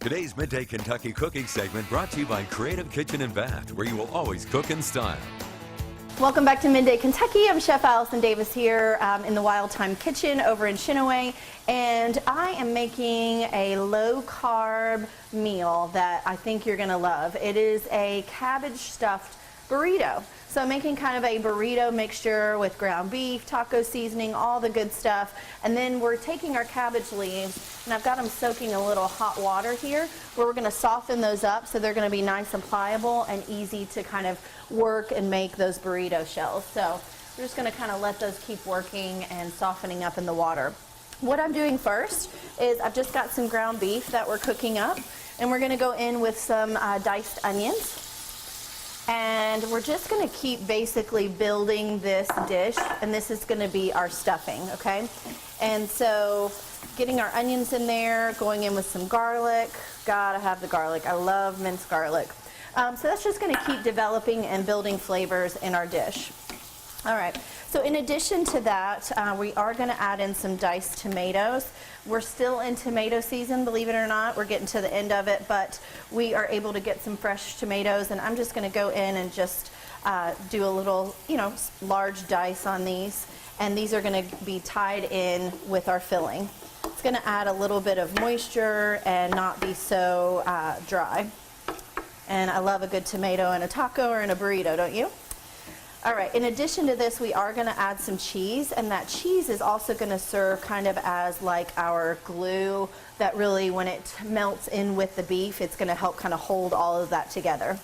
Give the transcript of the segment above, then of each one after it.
Today's Midday Kentucky cooking segment brought to you by Creative Kitchen and Bath, where you will always cook in style. Welcome back to Midday Kentucky. I'm Chef Allison Davis here in the Wild Time Kitchen over in Chinaway, and I am making a low-carb meal that I think you're going to love. It is a cabbage stuffed burrito. So I'm making kind of a burrito mixture with ground beef, taco seasoning, all the good stuff. And then we're taking our cabbage leaves, and I've got them soaking a little hot water here, where we're going to soften those up so they're going to be nice and pliable and easy to kind of work and make those burrito shells. So we're just going to kind of let those keep working and softening up in the water. What I'm doing first is I've just got some ground beef that we're cooking up, and we're going to go in with some diced onions. And we're just going to keep basically building this dish, and this is going to be our stuffing, okay? And so getting our onions in there, going in with some garlic. Gotta have the garlic. I love minced garlic. So that's just going to keep developing and building flavors in our dish. All right, so in addition to that, we are going to add in some diced tomatoes. We're still in tomato season, believe it or not. We're getting to the end of it, but we are able to get some fresh tomatoes, and I'm just going to go in and just do a little, large dice on these, and these are going to be tied in with our filling. It's going to add a little bit of moisture and not be so dry. And I love a good tomato in a taco or in a burrito, don't you? All right, in addition to this, we are going to add some cheese, and that cheese is also going to serve kind of as like our glue that really, when it melts in with the beef, it's going to help kind of hold all of that together.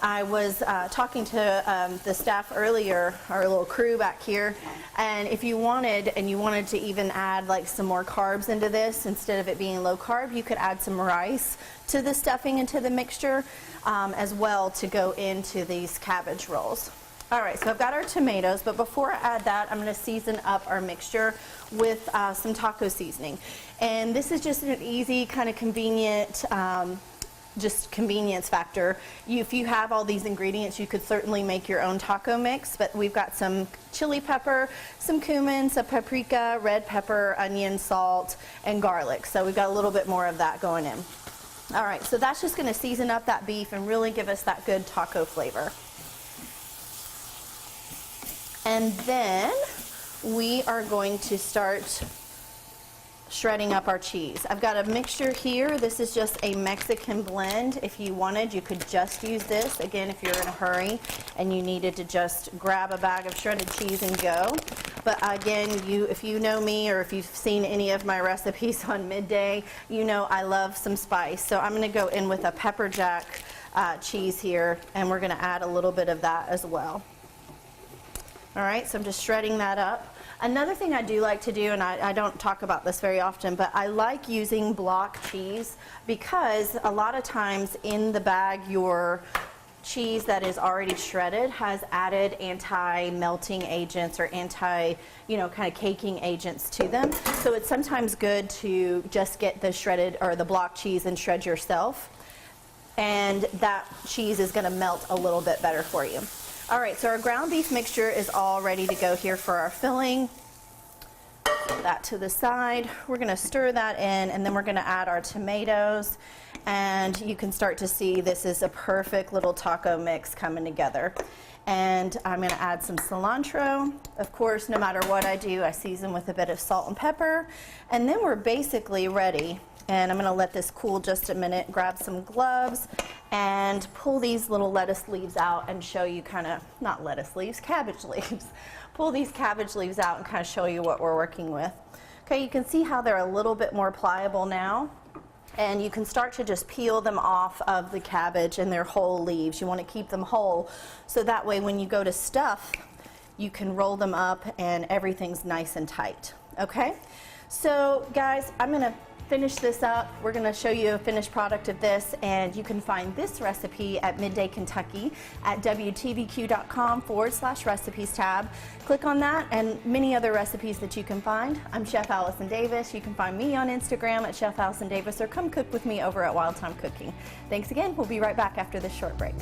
I was talking to the staff earlier, our little crew back here, and if you wanted, to even add like some more carbs into this, instead of it being low carb, you could add some rice to the stuffing and to the mixture as well to go into these cabbage rolls. All right, so I've got our tomatoes, but before I add that, I'm going to season up our mixture with some taco seasoning. And this is just an easy, kind of convenient, just convenience factor. If you have all these ingredients, you could certainly make your own taco mix, but we've got some chili pepper, some cumin, some paprika, red pepper, onion, salt, and garlic. So we've got a little bit more of that going in. All right, so that's just going to season up that beef and really give us that good taco flavor. And then we are going to start shredding up our cheese. I've got a mixture here. This is just a Mexican blend. If you wanted, you could just use this. Again, if you're in a hurry and you needed to just grab a bag of shredded cheese and go. But again, if you know me, or if you've seen any of my recipes on Midday, you know I love some spice. So I'm going to go in with a pepper jack cheese here, and we're going to add a little bit of that as well. All right, so I'm just shredding that up. Another thing I do like to do, and I don't talk about this very often, but I like using block cheese, because a lot of times in the bag, your cheese that is already shredded has added anti-melting agents or kind of caking agents to them. So it's sometimes good to just get the shredded or the block cheese and shred yourself, and that cheese is going to melt a little bit better for you. All right, so our ground beef mixture is all ready to go here for our filling. Put that to the side. We're going to stir that in, and then we're going to add our tomatoes. And you can start to see this is a perfect little taco mix coming together. And I'm going to add some cilantro. Of course, no matter what I do, I season with a bit of salt and pepper. And then we're basically ready. And I'm going to let this cool just a minute, grab some gloves, and pull these little lettuce leaves out and show you not lettuce leaves, cabbage leaves. Pull these cabbage leaves out and kind of show you what we're working with. Okay, you can see how they're a little bit more pliable now. And you can start to just peel them off of the cabbage and their whole leaves. You want to keep them whole, so that way when you go to stuff, you can roll them up and everything's nice and tight. Okay, so guys, I'm going to finish this up. We're going to show you a finished product of this, and you can find this recipe at Midday Kentucky at WTVQ.com/recipes tab. Click on that and many other recipes that you can find. I'm Chef Allison Davis. You can find me on Instagram at Chef Allison Davis, or come cook with me over at Wild Time Cooking. Thanks again. We'll be right back after this short break.